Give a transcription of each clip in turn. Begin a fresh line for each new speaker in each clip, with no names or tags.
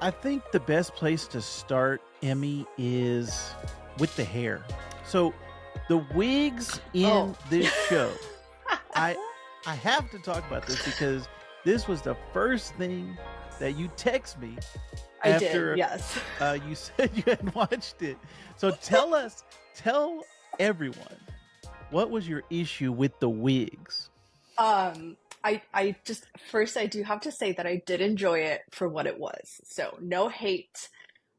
I think the best place to start, Emmy, is with the hair. So the wigs
Oh.
in this show, I I have to talk about this because this was the first thing that you text me
I did,
after
yes.
you said you had watched it. So tell everyone, what was your issue with the wigs?
Um, I just first I do have to say that I did enjoy it for what it was. So no hate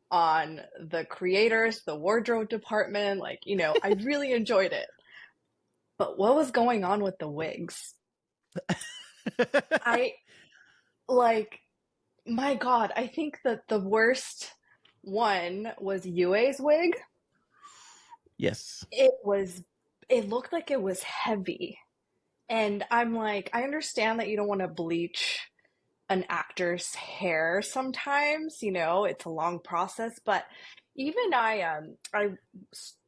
on the creators, the wardrobe department, like, I really enjoyed it. But what was going on with the wigs? I like my God, I think that the worst one was Yue's wig.
Yes.
It was it looked like it was heavy. And I'm like, I understand that you don't want to bleach an actor's hair sometimes, it's a long process, but even I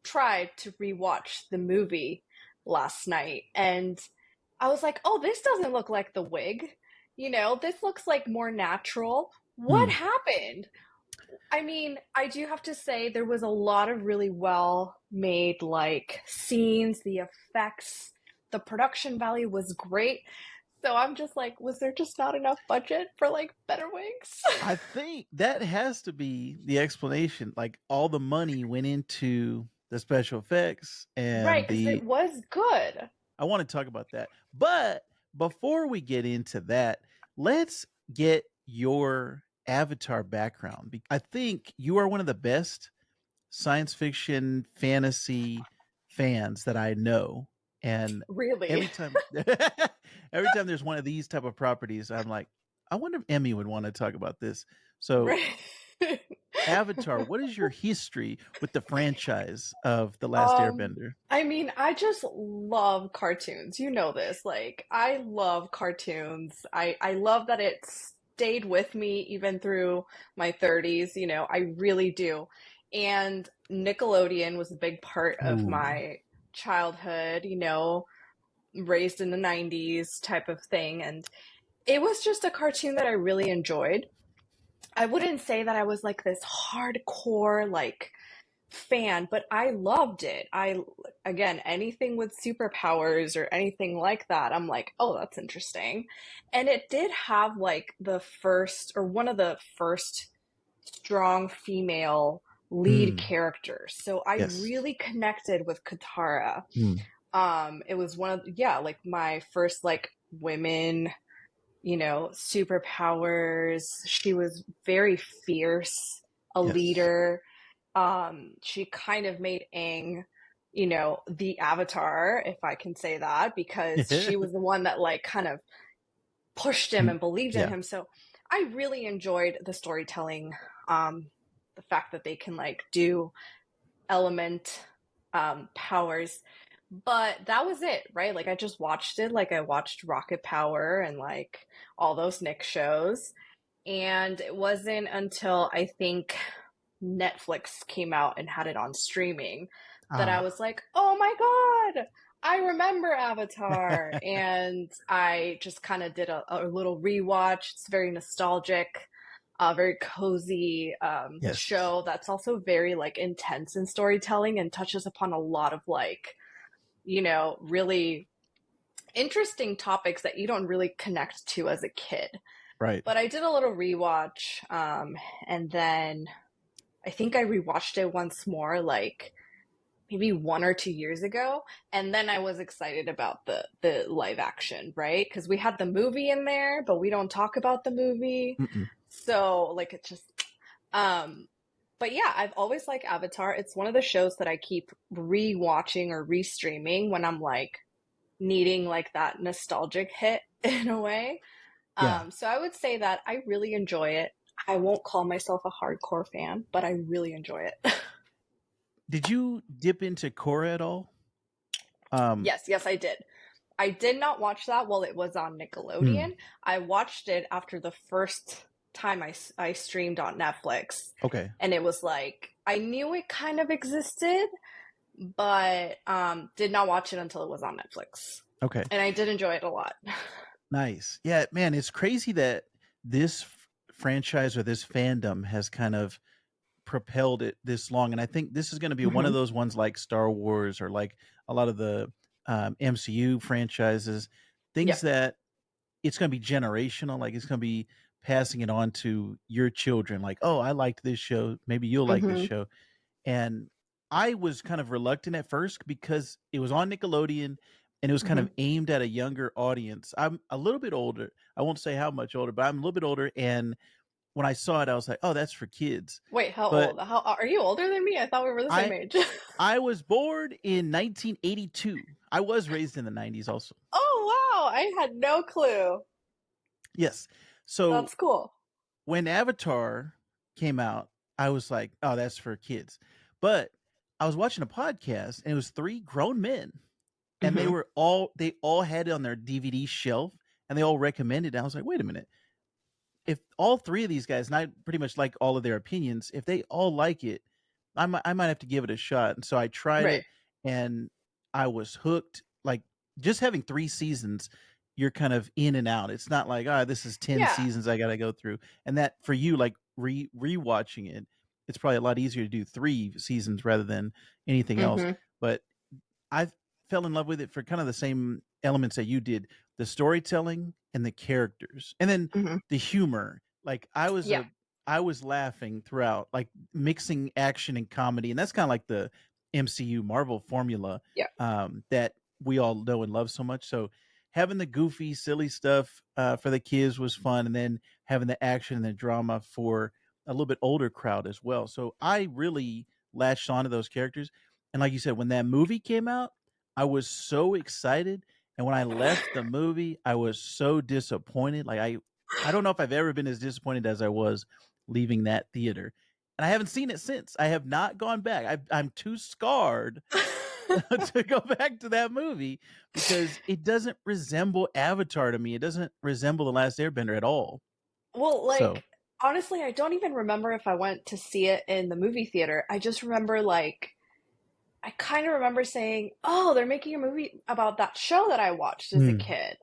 tried to rewatch the movie last night and I was like, "Oh, this doesn't look like the wig. This looks like more natural. What
Hmm.
happened?" I mean, I do have to say there was a lot of really well made like scenes, the effects, the production value was great. So I'm just like, was there just not enough budget for like better wigs?
I think that has to be the explanation. Like all the money went into the special effects
Right,
and
because it was good.
I want to talk about that. But before we get into that, let's get your Avatar background. I think you are one of the best science fiction fantasy fans that I know. And
Really.
every time every time there's one of these type of properties, I'm like, I wonder if Emmy would want to talk about this. So
Right.
Avatar, what is your history with the franchise of The Last
Um,
Airbender?
I mean, I just love cartoons. You know this. Like, I love cartoons. I love that it stayed with me even through my 30s, I really do. And Nickelodeon was a big part of
Ooh,
my childhood, raised in the 90s type of thing. And it was just a cartoon that I really enjoyed. I wouldn't say that I was like this hardcore, like, fan, but I loved it. Again, anything with superpowers or anything like that, I'm like, oh, that's interesting. And it did have like the first or one of the first strong female lead
mm,
characters. So I
yes.
really connected with Katara.
Mm,
It was one of, yeah, like my first like women, superpowers. She was very fierce, a
yes.
leader. She kind of made Aang, the avatar, if I can say that, because she was the one that like kind of pushed him
Mm,
and believed in
yeah.
him. So I really enjoyed the storytelling, the fact that they can like do element powers. But that was it, right? Like I just watched it, like I watched Rocket Power and like all those Nick shows. And it wasn't until I think Netflix came out and had it on streaming that I
Ah.
was like, oh my God, I remember Avatar. And I just kind of did a little rewatch. It's very nostalgic, very cozy
Yes.
show that's also very like intense in storytelling and touches upon a lot of like, really interesting topics that you don't really connect to as a kid.
Right.
But I did a little rewatch, and then I think I rewatched it once more, like maybe 1 or 2 years ago, and then I was excited about the live action, right? Because we had the movie in there, but we don't talk about the movie,
Mm-mm.
so like it just, um, but yeah, I've always liked Avatar. It's one of the shows that I keep rewatching or restreaming when I'm like needing like that nostalgic hit in a way.
Yeah.
So I would say that I really enjoy it. I won't call myself a hardcore fan, but I really enjoy it.
Did you dip into Korra at all? Um,
Yes, yes, I did. I did not watch that while it was on
mm,
Nickelodeon. I watched it after the first time I streamed on Netflix.
okay.
And it was like, I knew it kind of existed, but did not watch it until it was on Netflix.
Okay.
And I did enjoy it a lot.
Nice. Yeah, man, it's crazy that this franchise or this fandom has kind of propelled it this long. And I think this is going to be one of
Hmm.
those ones like Star Wars or like a lot of the MCU franchises, things
Yep.
that it's going to be generational. Like it's going to be passing it on to your children. Like, oh, I liked this show. Maybe you'll like this
Hmm.
show. And I was kind of reluctant at first because it was on Nickelodeon and it was kind
Hmm.
of aimed at a younger audience. I'm a little bit older. I won't say how much older, but I'm a little bit older. And when I saw it, I was like, oh, that's for kids.
Wait, how
But
old? How are you older than me? I thought we were the same
I
age.
I was born in 1982. I was raised in the 90s also.
Oh wow, I had no clue.
Yes. So
That's cool.
when Avatar came out, I was like, oh, that's for kids. But I was watching a podcast and it was three grown men and
Hmm.
they all had it on their DVD shelf and they all recommended it. I was like, wait a minute. If all three of these guys, and I pretty much like all of their opinions, if they all like it, I might have to give it a shot. And so I tried
Right.
it and I was hooked. Like just having 3 seasons, you're kind of in and out. It's not like, ah, this is 10
Yeah.
seasons I gotta go through. And that for you, like rewatching it, it's probably a lot easier to do 3 seasons rather than anything else.
Hmm.
But I fell in love with it for kind of the same elements that you did, the storytelling and the characters. And then
Hmm.
the humor. Like
Yeah.
I was laughing throughout, like mixing action and comedy. And that's kind of like the MCU Marvel formula
Yeah.
that we all know and love so much. So having the goofy, silly stuff for the kids was fun, and then having the action and the drama for a little bit older crowd as well. So I really latched onto those characters. And like you said, when that movie came out, I was so excited. And when I left the movie, I was so disappointed. Like I don't know if I've ever been as disappointed as I was leaving that theater. And I haven't seen it since. I have not gone back. I'm too scarred to go back to that movie because it doesn't resemble Avatar to me. It doesn't resemble The Last Airbender at all.
Well,
So,
like, honestly, I don't even remember if I went to see it in the movie theater. I just remember, like, I kind of remember saying, oh, they're making a movie about that show that I watched as a
mm,
kid.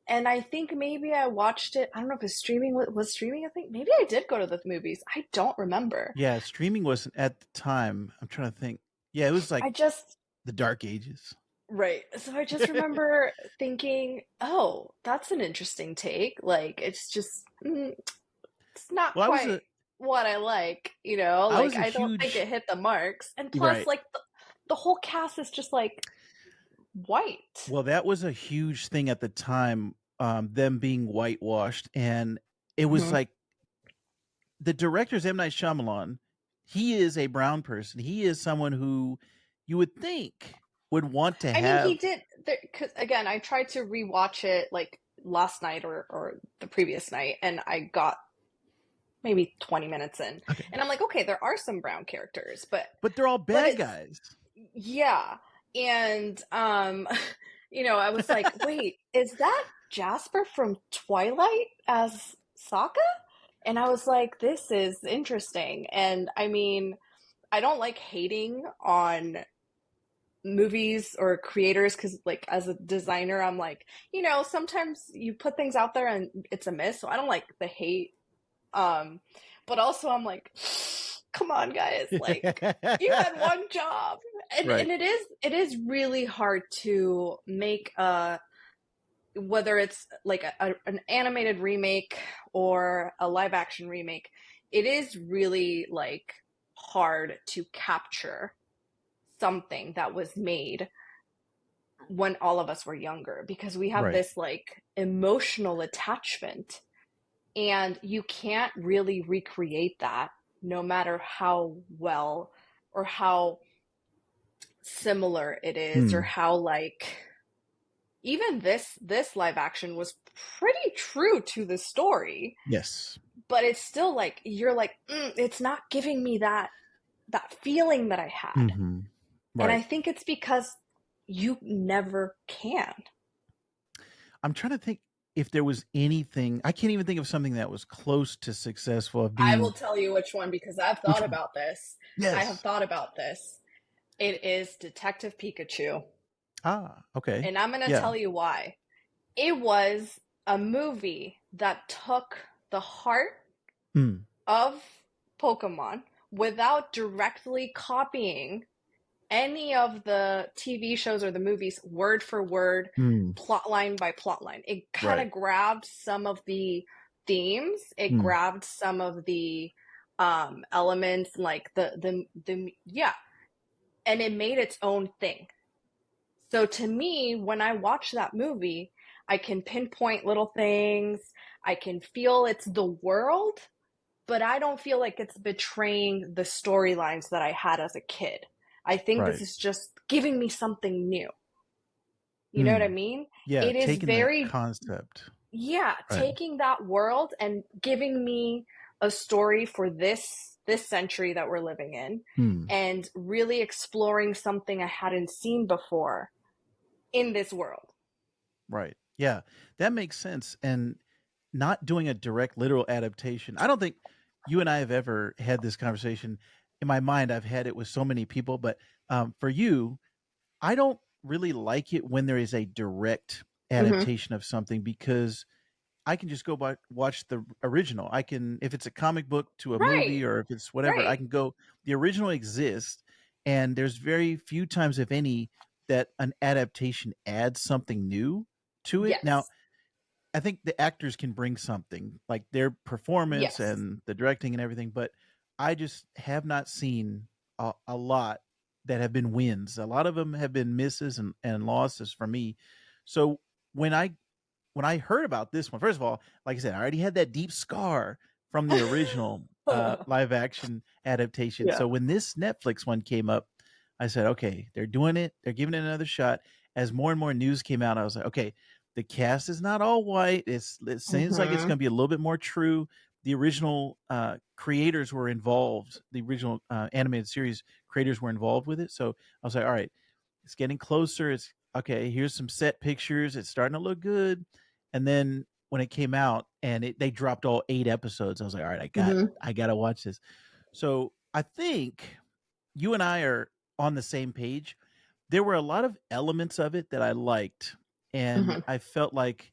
And I think maybe I watched it. I don't know if it's streaming was streaming. I think maybe I did go to the movies. I don't remember.
yeah, streaming wasn't at the time. I'm trying to think. Yeah, it was like
I just
the dark ages.
right. So I just remember thinking, oh, that's an interesting take. Like it's just it's not
Well,
quite what I like, you know?
I
Like
was a
I don't think
huge
it hit the marks. And plus
right.
like the whole cast is just like white.
Well, that was a huge thing at the time, them being whitewashed, and it was
Hmm.
like the director's M. Night Shyamalan. He is a brown person. He is someone who you would think would want to
I mean, he
have.
did because again, I tried to rewatch it like last night or the previous night, and I got maybe 20 minutes in,
Okay,
and I'm like, okay, there are some brown characters,
but they're all
but
bad
it's
guys.
yeah, and you know, I was like, wait, is that Jasper from Twilight as Sokka? And I was like, this is interesting, and I mean, I don't like hating on movies or creators because like as a designer I'm like, you know, sometimes you put things out there and it's a miss, so I don't like the hate, um but also I'm like, come on guys, like you had one job.
Right.
And it is really hard to make a whether it's like an animated remake or a live action remake, it is really like hard to capture something that was made when all of us were younger because we have
Right.
this like emotional attachment and you can't really recreate that no matter how well or how similar it is or
Hmm.
how like even this live action was pretty true to the story,
Yes.
but it's still like you're like it's not giving me that feeling that I had.
Hmm.
And I
Right.
think it's because you never can.
I'm trying to think if there was anything. I can't even think of something that was close to successful of
I will
being.
tell you which one because I've
Which
thought
one?
about this. I have
Yes.
thought about this. It is Detective Pikachu.
Ah. Okay.
And I'm going to
Yeah.
tell you why. It was a movie that took the heart
Mm,
of Pokemon without directly copying any of the TV shows or the movies word for word,
mm,
plot line by plot line. It kind
right.
of grabbed some of the themes, it
Mm,
grabbed some of the elements like the yeah, and it made its own thing. So to me, when I watch that movie, I can pinpoint little things. I can feel it's the world, but I don't feel like it's betraying the storylines that I had as a kid. I think this
right.
is just giving me something new. You know what I
Mm.
mean?
Yeah,
It is
taking that
very,
concept.
yeah,
Right.
taking that world and giving me a story for this century that we're living in
Mm,
and really exploring something I hadn't seen before in this world.
right. Yeah, that makes sense. And not doing a direct literal adaptation. I don't think you and I have ever had this conversation. In my mind, I've had it with so many people, but for you, I don't really like it when there is a direct
Mhm.
adaptation of something because I can just go by watch the original. I can if it's a comic book to a
Right.
movie or if it's whatever, I
Right.
can go the original exists and there's very few times if any that an adaptation adds something new to it. Now,
Yes.
I think the actors can bring something like their performance
Yes.
and the directing and everything, but I just have not seen a lot that have been wins. A lot of them have been misses and losses for me. So when I when I heard about this one, first of all, like I said, I already had that deep scar from the original live action adaptation.
Yeah.
So when this Netflix one came up, I said, okay, they're doing it. They're giving it another shot. As more and more news came out, I was like, okay, the cast is not all white. It seems like it's
Mhm.
going to be a little bit more true. The original creators were involved. The original animated series creators were involved with it. So I was like, all right, it's getting closer. It's okay. Here's some set pictures. It's starting to look good. And then when it came out and they dropped all 8 episodes, I was like, all right,
Mhm.
I got to watch this. So I think you and I are on the same page. There were a lot of elements of it that I liked, and
Mhm.
I felt like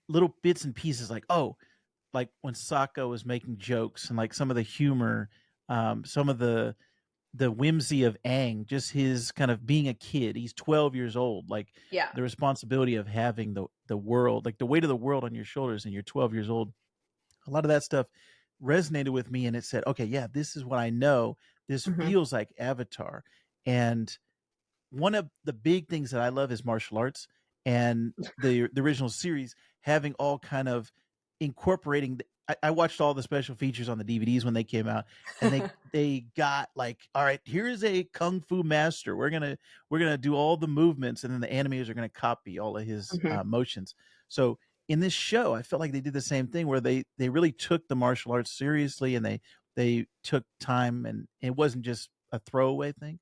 little bits and pieces, like like when Sokka was making jokes and like some of the humor, some of the whimsy of Aang, just his kind of being a kid. He's 12 years old. Like
Yeah.
the responsibility of having the world, like the weight of the world on your shoulders, and you're 12 years old. A lot of that stuff resonated with me, and it said, okay, yeah, this is what I know. This
Mhm.
feels like Avatar, and one of the big things that I love is martial arts and the original series having all kind of incorporating. I watched all the special features on the DVDs when they came out, and they got like, all right, here's a kung fu master. We're gonna do all the movements, and then the animators are gonna copy all of his
Mhm.
motions. So in this show, I felt like they did the same thing where they really took the martial arts seriously, and they took time, and it wasn't just a throwaway thing.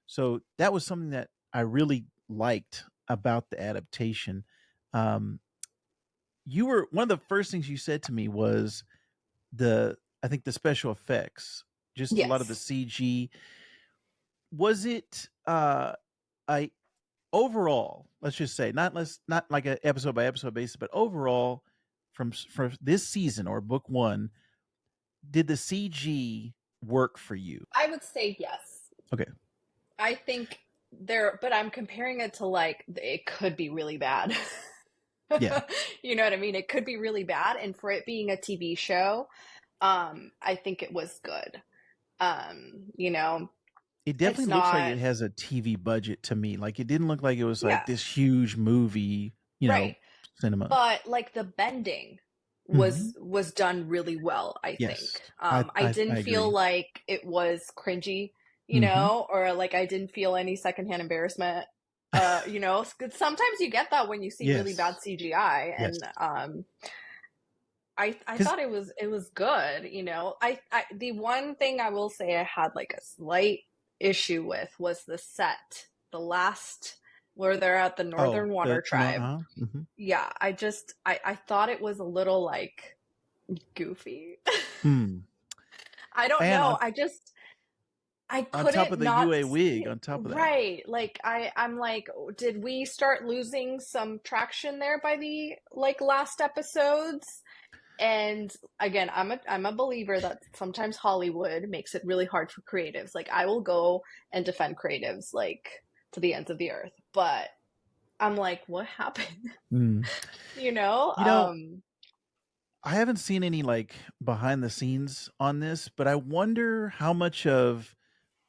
So that was something that I really liked about the adaptation. Um, you were one of the first things you said to me was I think the special effects, just a lot of the
Yes.
CG. Was it I overall, let's just say, not like an episode by episode basis, but overall from this season or book 1, did the CG work for you?
I would say yes.
Okay.
I think there, but I'm comparing it to like it could be really bad.
Yeah.
You know what I mean? It could be really bad, and for it being a TV show, I think it was good. You know,
It
it's
definitely looks like
not
it has a TV budget to me. Like, it didn't look like it was like
yeah,
this huge movie,
right.
cinema.
But like the bending
Mhm.
was done really well, I
Yes.
think.
I
I
I
didn't
I
feel
agree.
like it was cringy,
Mhm.
or like I didn't feel any secondhand embarrassment. Sometimes you get that when you see really bad
Yes.
CGI,
Yes.
and I
Because
thought it was good. I the one thing I will say I had like a slight issue with was the set, the last where they're at the
oh,
Northern Water
the nor
Tribe.
mhm.
Yeah, I thought it was a little like goofy.
Mm.
I don't
And
know. I
on top
couldn't
of the
not
UA wig
see
on top of that.
right. Like I'm like, did we start losing some traction there by the like last episodes? And again, I'm a believer that sometimes Hollywood makes it really hard for creatives. Like I will go and defend creatives like to the ends of the earth. But I'm like, what happened?
Mm.
You know?
You know, I haven't seen any like behind the scenes on this, but I wonder how much of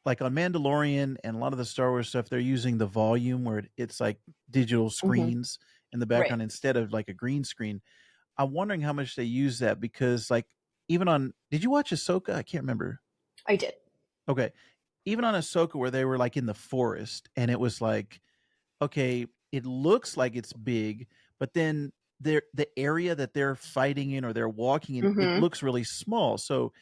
like on Mandalorian and a lot of the Star Wars stuff, they're using the volume where it's like digital
Mhm.
screens in the
Right.
background instead of like a green screen. I'm wondering how much they use that because like even on did you watch Ahsoka? I can't remember.
I did.
Okay. Even on Ahsoka where they were like in the forest and it was like, okay, it looks like it's big, but then the area that they're fighting in or they're walking in, it
Mhm.
looks really small. So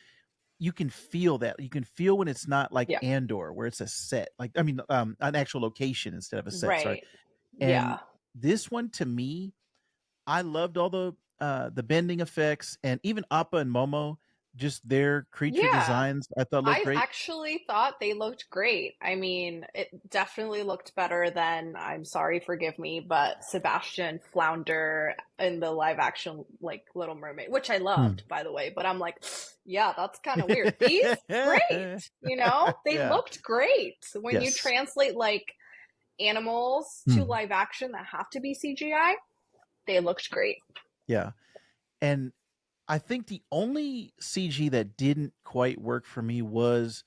you can feel that. You can feel when it's not like
Yeah.
Andor, where it's a set. Like I mean, an actual location instead of a set. Sorry.
Right.
And
Yeah.
this one to me, I loved all the bending effects and even Appa and Momo, just their creature
Yeah.
designs. I thought looked
I
great.
actually thought they looked great. I mean, it definitely looked better than, I'm sorry, forgive me, but Sebastian Flounder in the live action like Little Mermaid, which I
Hmm.
loved, by the way, but I'm like, yeah, that's kind of weird. These, great. You know, they
Yeah.
looked great. When you
Yes.
translate like animals to
Hmm.
live action that have to be CGI, they looked great.
Yeah. And I think the only CG that didn't quite work for me was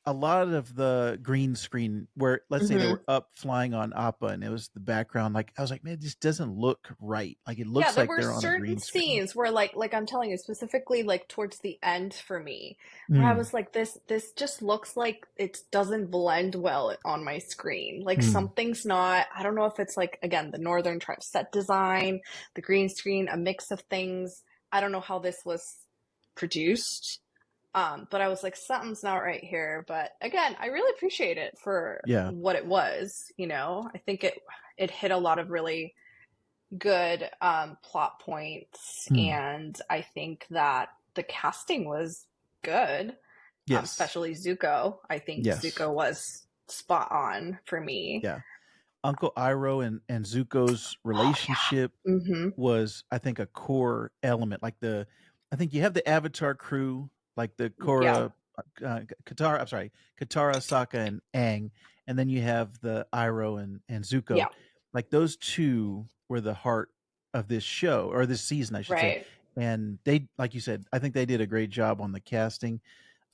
a lot of the green screen where let's say they
Hmm.
were up flying on Appa and it was the background. Like I was like, man, it just doesn't look right. Like it
Yeah,
looks
there
like
were
they're on a
certain
green screen.
scenes where like I'm telling you specifically like towards the end for me where I
Mm,
was like this just looks like it doesn't blend well on my screen. Like
mm,
something's not, I don't know if it's like again the Northern Tribe set design, the green screen, a mix of things. I don't know how this was produced. But I was like something's not right here, but again, I really appreciate it for
yeah.
what it was, you know. I think it hit a lot of really good plot points,
Mm,
and I think that the casting was good,
yes.
especially Zuko. I think
Yes.
Zuko was spot on for me.
Yeah. Uncle Iroh and Zuko's
Oh
relationship
yeah. Mm-hmm.
was, I think, a core element. Like I think you have the Avatar crew, like the
Yeah.
Korra, Katara. I'm sorry, Katara, Sokka, and Aang, and then you have the Iroh and Zuko.
Yeah.
Like those two were the heart of this show or this season, I should say.
Right.
And they, like you said, I think they did a great job on the casting.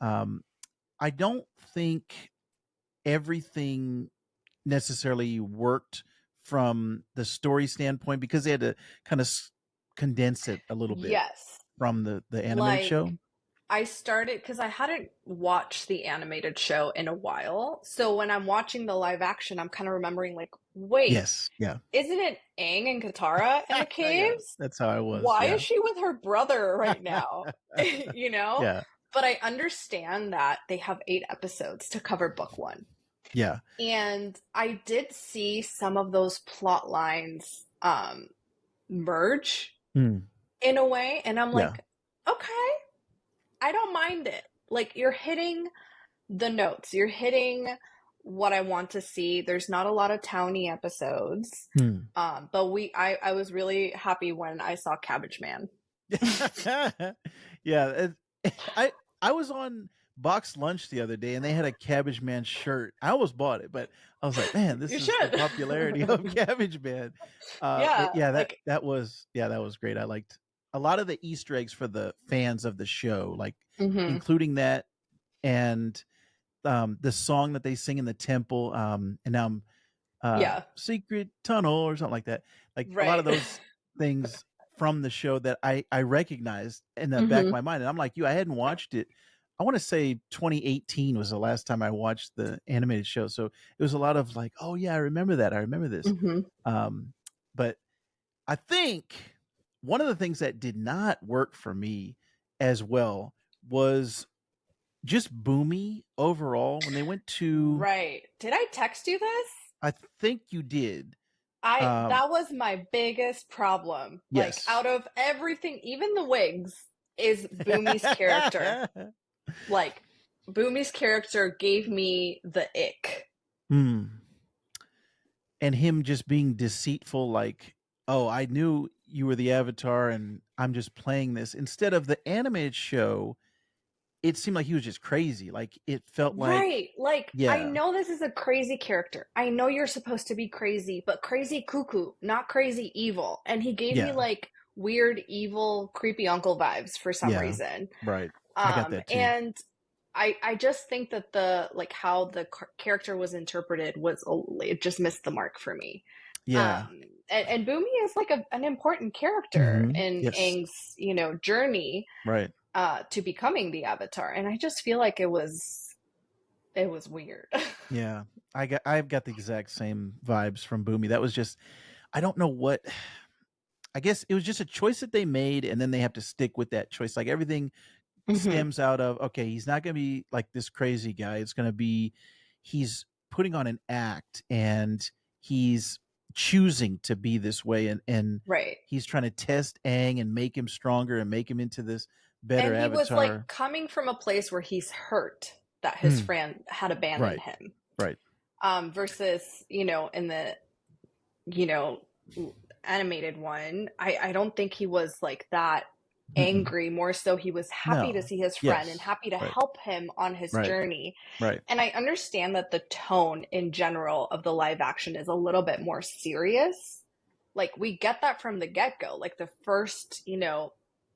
Um, I don't think everything necessarily worked from the story standpoint because they had to kind of condense it a little bit
Yes.
from the animated
Like
show.
I started because I hadn't watched the animated show in a while. So when I'm watching the live action, I'm kind of remembering like, wait,
Yes, yeah.
isn't it Aang and Katara in the
Yeah,
caves?
that's how I was,
Why
yeah.
is she with her brother right now? You know?
Yeah,
But I understand that they have 8 episodes to cover book one.
yeah.
And I did see some of those plot lines merge
Mm,
in a way. And I'm
yeah,
like, okay, I don't mind it. Like you're hitting the notes, you're hitting what I want to see. There's not a lot of towny episodes.
mm.
But I was really happy when I saw Cabbage Man.
Yeah, I was on Box Lunch the other day and they had a Cabbage Man shirt. I almost bought it, but I was like, "Man, this
You
is the
should.
popularity of Cabbage Man." But
Yeah,
yeah,
like
that was great. I liked a lot of the Easter eggs for the fans of the show, like
mhm.
including that and the song that they sing in the temple. And now
Yeah,
secret tunnel or something like that. Like a lot
right.
of those things from the show that I recognized in the back of
Mhm.
my mind. And I'm like you, I hadn't watched it. I want to say 2018 was the last time I watched the animated show. So it was a lot of like, oh yeah, I remember that. I remember this.
Mhm.
Um, but I think one of the things that did not work for me as well was just Boomy overall. When they went to,
Right. Did I text you this?
I think you did.
I
Um,
that was my biggest problem. Like
yes.
out of everything, even the Wigs is Boomy's character. Like Boomy's character gave me the ick.
Hmm. And him just being deceitful, like, oh, I knew you were the avatar and I'm just playing this. Instead of the animated show, it seemed like he was just crazy. Like it felt like,
Right. Like, I
yeah,
know this is a crazy character. I know you're supposed to be crazy, but crazy cuckoo, not crazy evil. And he gave me
yeah,
like weird, evil, creepy uncle vibes for some
yeah,
reason.
right. I got that too.
And I just think that the like how the character was interpreted was it just missed the mark for me.
Yeah.
And Boomy is like an important character in
Yes.
Aang's, journey
Right.
to becoming the Avatar, and I just feel like it was weird.
Yeah. I've got the exact same vibes from Boomy. That was just I don't know what I guess it was just a choice that they made and then they have to stick with that choice. Like everything
Hmm.
stems out of okay, he's not going to be like this crazy guy. It's going to be he's putting on an act and he's choosing to be this way and
Right.
he's trying to test Aang and make him stronger and make him into this better
And he was like
avatar.
coming from a place where he's hurt that his
Hmm.
friend had abandoned
Right.
him.
Right.
Versus, in the, you know, animated one, I don't think he was like that
Mm-mm.
angry. More so, he was happy to
No.
see his friend and
Yes.
happy to
Right.
help him on his
Right.
journey.
Right.
And I understand that the tone in general of the live action is a little bit more serious. Like, we get that from the get go. Like, the first,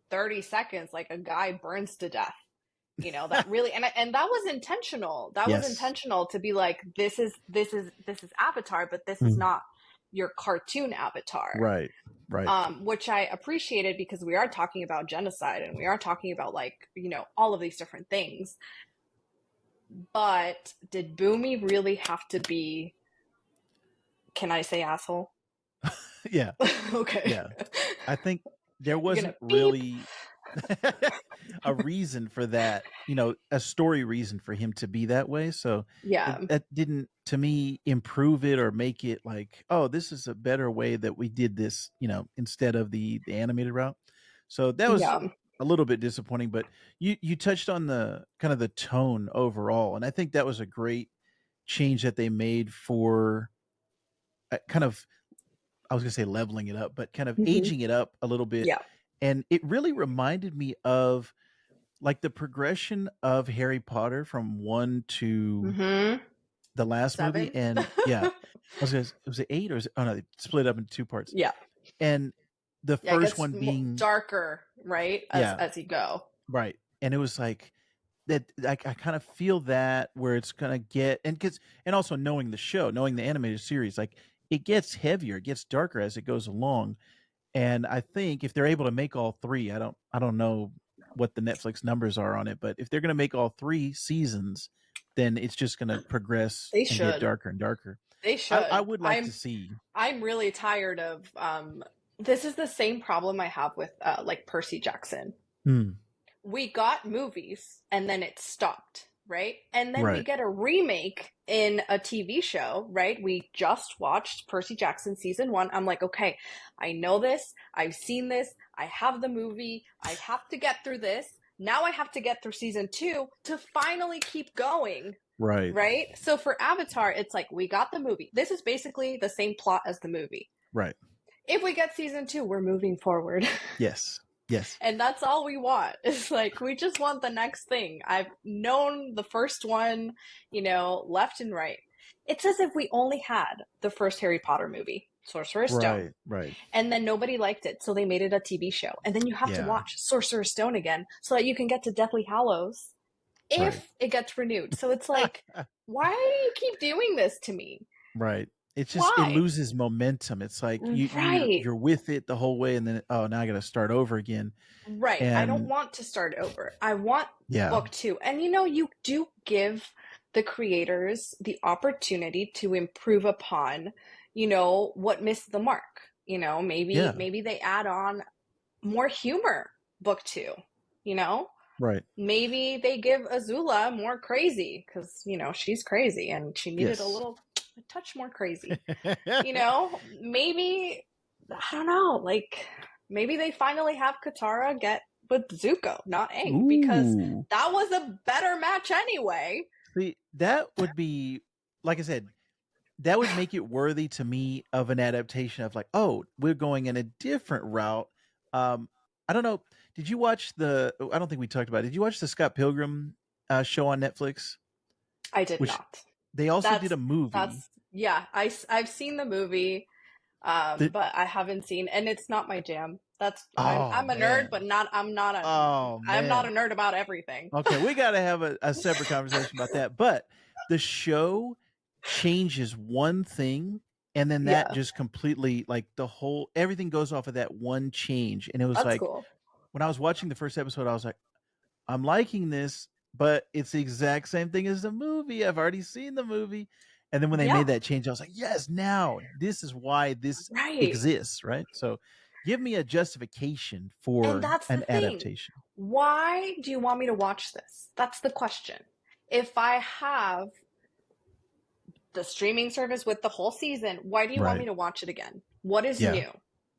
30 seconds, like a guy burns to death. That really, and that was intentional. That was
Yes.
intentional to be like, this is Avatar, but this is
Mm.
not your cartoon Avatar.
Right. Right.
Which I appreciated because we are talking about genocide and we are talking about like, all of these different things. But did Boomy really have to be, can I say asshole?
Yeah.
Okay.
Yeah. I think there
You're
wasn't
gonna beep.
really a reason for that, a story reason for him to be that way. So
Yeah.
that didn't, to me, improve it or make it like, oh, this is a better way that we did this, instead of the animated route. So that was
Yeah.
a little bit disappointing. But you touched on the kind of the tone overall, and I think that was a great change that they made for kind of I was gonna say leveling it up, but kind of
Hmm.
aging it up a little bit.
Yeah.
And it really reminded me of like the progression of Harry Potter from one to
Hmm.
the last movie.
7.
And yeah, was it eight or oh no, they split up into two parts.
Yeah.
And the
Yeah, it
first
gets
one being
darker, right? As
yeah,
as you go.
right. And it was like that I kind of feel that where it's gonna get and also knowing the show, knowing the animated series, like it gets heavier, it gets darker as it goes along. And I think if they're able to make all three, I don't know what the Netflix numbers are on it, but if they're going to make all three seasons, then it's just going to progress
They
and get
should.
darker and darker.
They
I
should.
would like to
I'm
see.
I'm really tired of this is the same problem I have with like Percy Jackson.
Hmm,
We got movies and then it stopped, right? And then we
right,
get a remake in a TV show, right? We just watched Percy Jackson season 1. I'm like, okay, I know this. I've seen this. I have the movie. I have to get through this. Now I have to get through season 2 to finally keep going,
right,
right? So for Avatar, it's like we got the movie. This is basically the same plot as the movie.
right.
If we get season 2, we're moving forward.
Yes, yes,
And that's all we want. It's like we just want the next thing. I've known the first one, left and right. It's as if we only had the first Harry Potter movie, Sorcerer's Stone,
right, right.
and then nobody liked it, so they made it a TV show. And then you have to
Yeah,
watch Sorcerer's Stone again so that you can get to Deathly Hallows
right,
if it gets renewed. So it's like, why do you keep doing this to me?
right. It's just it
Why?
loses momentum. It's like
Right.
you're with it the whole way, and then oh now I got to start over again.
Right. I don't
And
want to start over. I want
yeah,
book 2. And you do give the creators the opportunity to improve upon, what missed the mark. Maybe
yeah,
maybe they add on more humor book 2, you know?
right.
Maybe they give Azula more crazy cuz, she's crazy and she needed
Yes.
a touch more crazy. Maybe I don't know, like maybe they finally have Katara get with Zuko, not Aang, because
Ooh.
that was a better match anyway.
See, that would be like I said, that would make it worthy to me of an adaptation of like, oh, we're going in a different route. I don't know. Did you watch the? I don't think we talked about it. Did you watch the Scott Pilgrim show on Netflix?
I did
Which
not.
they also did
That's
a movie.
yeah. I've seen the movie,
That
but I haven't seen, and it's not my jam. That's
oh
I'm a nerd, but
man,
not
oh
I'm not a
man.
nerd about everything.
Okay, we got to have a separate conversation about that. But the show changes one thing, and then that
Yeah,
just completely like the whole everything goes off of that one change. And it was
that's
like
cool.
when I was watching the first episode, I was like, I'm liking this, but it's the exact same thing as the movie. I've already seen the movie. And then when they
Yeah,
made that change, I was like, yes, now this is why this
right.
exists, right? So give me a justification
And
for
that's the
an
thing.
adaptation.
Why do you want me to watch this? That's the question. If I have the streaming service with the whole season, why do you want me
Right.
to watch it again? What is
Yeah.
new?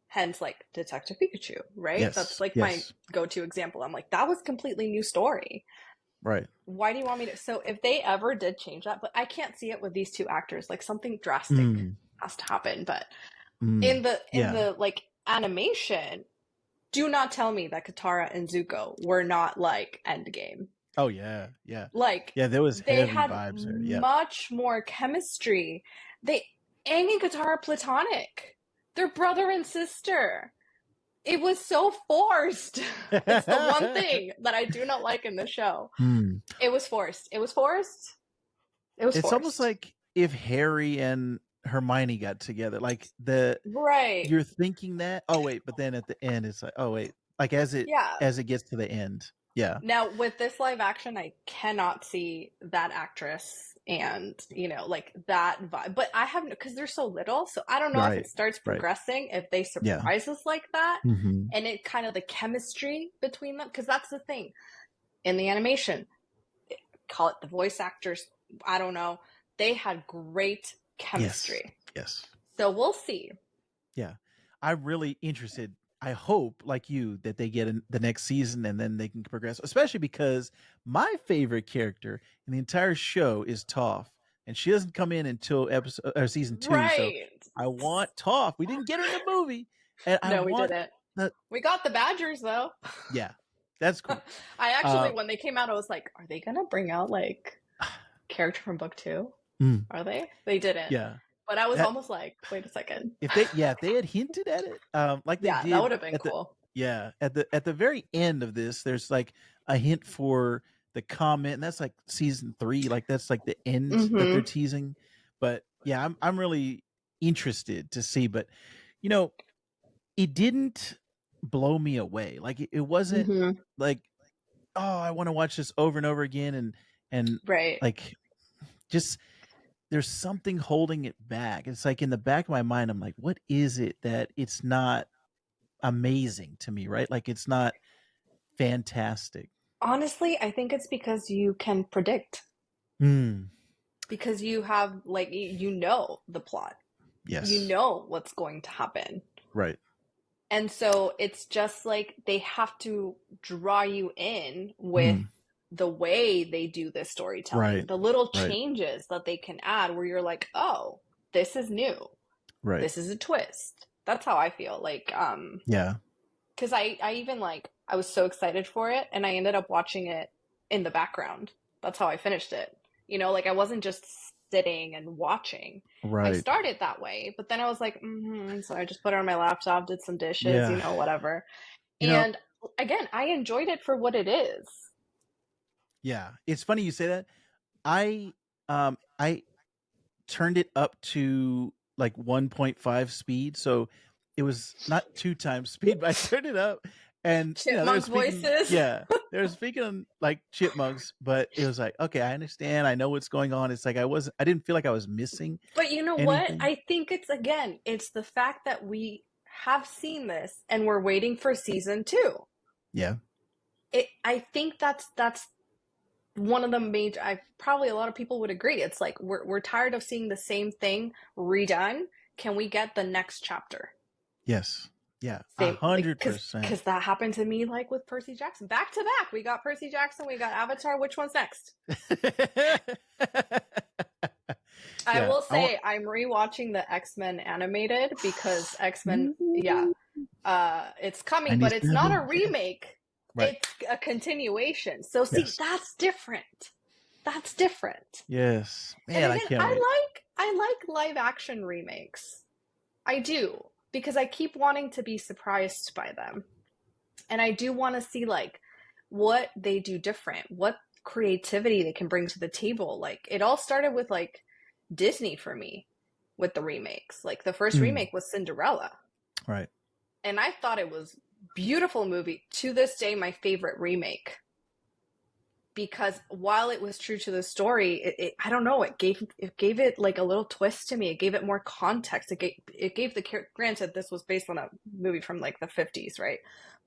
Hence, like Detective Pikachu, right? That's
Yes.
like my
Yes.
go-to example. I'm like, that was completely new story.
Right.
Why do you want me to? So if they ever did change that, but I can't see it with these two actors. Like something drastic
Mm,
has to happen. But
mm.
in
Yeah.
the like animation, do not tell me that Katara and Zuko were not like Endgame.
Oh yeah. Yeah.
Like
Yeah. There was
they
heavy
had
vibes there. Yeah.
much more chemistry. They Aang and Katara are platonic. They're brother and sister. It was so forced. It's the one thing that I do not like in the show.
Mm.
It was forced. It was forced. It was
It's almost
forced.
like if Harry and Hermione got together, like
Right.
you're thinking that. Oh wait, but then at the end, it's like, oh wait, like
Yeah.
as it gets to the end, yeah,
Now, with this live action, I cannot see that actress and, like that vibe. But I haven't, because they're so little. So I don't know if it
right,
starts
right,
progressing, if they
yeah,
surprise us like that.
hmm
And it kind of the chemistry between them. Because that's the thing. In the animation, call it the voice actors, I don't know. They had great
yes,
chemistry.
yes,
So we'll see.
yeah. I'm really interested. I hope, like you, that they get the next season and then they can progress. Especially because my favorite character in the entire show is Toph, and she doesn't come in until episode or season two. So
Right.
I want Toph. We didn't get her in the movie, and I
No, we
want
didn't.
the
We got the Badgers, though.
yeah, that's cool.
I actually,
Uh,
when they came out, I was like, are they going to bring out like character from book two?
mm,
Are they? They didn't.
yeah,
But I was
that
almost like, wait a second.
if they had hinted at it, like they
Yeah, that
did
would have been
at the
cool.
yeah at the very end of this, there's like a hint for the comment, and that's like season three, like that's like the end that they're
Mm-hmm.
teasing. But yeah, I'm really interested to see. But you know, it didn't blow me away. Like it wasn't
Mm-hmm.
like, oh, I want to watch this over and over again, and
Right.
like just there's something holding it back. It's like in the back of my mind, I'm like, what is it that it's not amazing to me, right? Like it's not fantastic.
Honestly, I think it's because you can predict,
Mm,
because you have, like, you know the plot, you
yes.
know what's going to happen.
Right.
And so it's just like they have to draw you in with
Mm,
the way they do this storytelling,
right.
the little
Right.
changes that they can add where you're like, oh, this is new.
Right.
This is a twist. That's how I feel. Like,
Yeah.
because I even like, I was so excited for it and I ended up watching it in the background. That's how I finished it. Like I wasn't just sitting and watching. I
Right.
started that way, but then I was like, so I just put it on my laptop, did some dishes,
Yeah.
whatever.
You know,
And again, I enjoyed it for what it is.
yeah. It's funny you say that. I turned it up to like 1.5 speed, so it was not two times speed, but I turned it up, and they're
Chipmunk
speaking,
voices.
yeah, they're speaking like chipmunks, but it was like, okay, I understand, I know what's going on. It's like I didn't feel like I was missing
But you know what?
anything.
I think it's the fact that we have seen this and we're waiting for season two.
Yeah.
I think that's one of the major. I probably a lot of people would agree. It's like we're tired of seeing the same thing redone. Can we get the next chapter?
Yes. Yeah.
Same, like, because
100%.
that happened to me, like with Percy Jackson, back to back. We got Percy Jackson, we got Avatar. Which one's next? I
Yeah,
will
I want.
say I'm rewatching the X-Men animated because X-Men, yeah,
Ooh,
it's coming, but it's not a
97. Yeah.
remake.
Right.
It's a continuation. So see,
Yes.
that's different. That's different.
Yes.
And
Man, I
again,
can't wait.
I like live action remakes. I do because I keep wanting to be surprised by them. And I do want to see like what they do different, what creativity they can bring to the table. Like it all started with like Disney for me with the remakes. Like the first
Mm,
remake was Cinderella,
right.
and I thought it was beautiful movie. To this day, my favorite remake because while it was true to the story, I don't know, it gave it like a little twist to me. It gave it more context. It gave the granted this was based on a movie from like the 50s, right?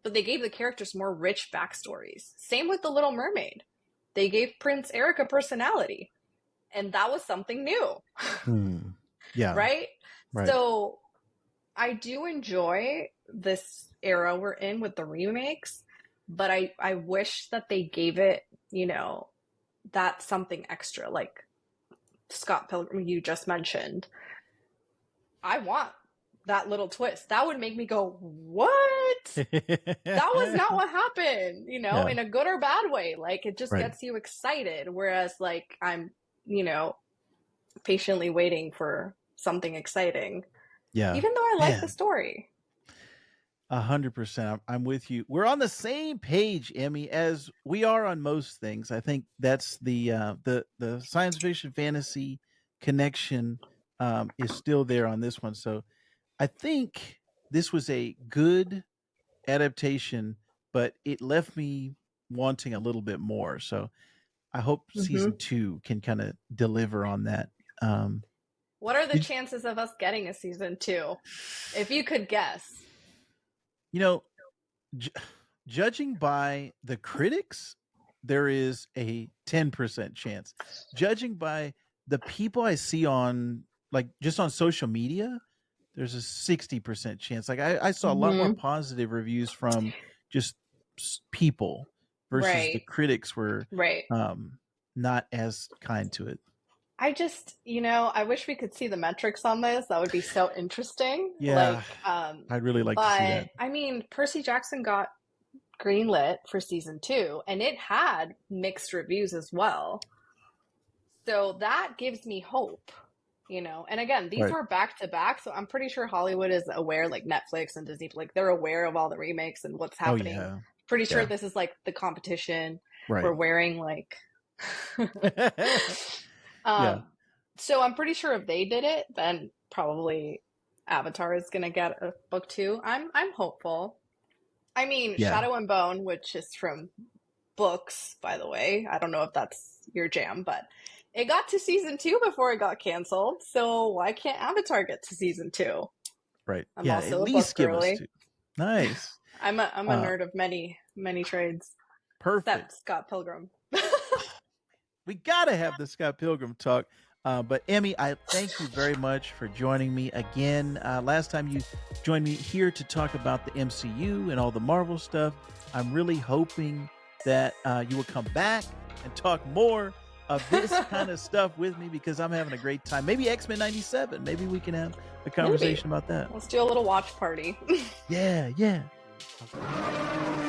But they gave the characters more rich backstories. Same with the Little Mermaid. They gave Prince Eric a personality, and that was something new,
Mm, yeah.
right?
Right.
So I do enjoy this era we're in with the remakes, but I wish that they gave it, you know, that something extra, like Scott Pilgrim you just mentioned. I want that little twist. That would make me go, "What? That was not what happened,"
Yeah.
in a good or bad way. Like it just
Right.
gets you excited. Whereas like I'm, you know, patiently waiting for something exciting,
Yeah.
even though I like the
Man.
story.
100%. I'm with you. We're on the same page, Emmy, as we are on most things. I think that's the science fiction fantasy connection is still there on this one. So I think this was a good adaptation, but it left me wanting a little bit more. So I hope season
Mm-hmm.
2 can kind of deliver on that. Um,
What are the
did,
chances of us getting a season two? If you could guess.
you know, Ju- judging by the critics, there is a 10% chance. Judging by the people I see on, like, just on social media, there's a 60% chance. Like, I saw a lot more
Mm-hmm.
positive reviews from just people versus the
Right.
critics were
Right.
um, not as kind to it.
I just, I wish we could see the metrics on this. That would be so interesting.
Yeah,
Like,
I'd really like to see
but
that.
I mean, Percy Jackson got greenlit for season two, and it had mixed reviews as well. So that gives me hope. And again, these
Right.
were back to back, so I'm pretty sure Hollywood is aware, like Netflix and Disney, like they're aware of all the remakes and what's
Oh,
happening.
yeah.
Pretty sure
Yeah.
this is like the competition.
Right.
We're wearing like
Yeah.
um so I'm pretty sure if they did it, then probably Avatar is gonna get a book two. I'm hopeful. I mean,
Yeah.
Shadow and Bone, which is from books, by the way. I don't know if that's your jam, but it got to season two before it got canceled. So why can't Avatar get to season two?
Right.
I'm
Yeah. At
also a book
least give us
girly.
two. Nice.
I'm a
Uh,
nerd of many trades,
perfect.
except Scott Pilgrim.
We got to have the Scott Pilgrim talk. But Emmy, I thank you very much for joining me again. Last time you joined me here to talk about the MCU and all the Marvel stuff. I'm really hoping that you will come back and talk more of this kind of stuff with me because I'm having a great time. Maybe X-Men 97. Maybe we can have a
Maybe.
conversation about that.
Let's do a little watch party.
Yeah, yeah. Okay.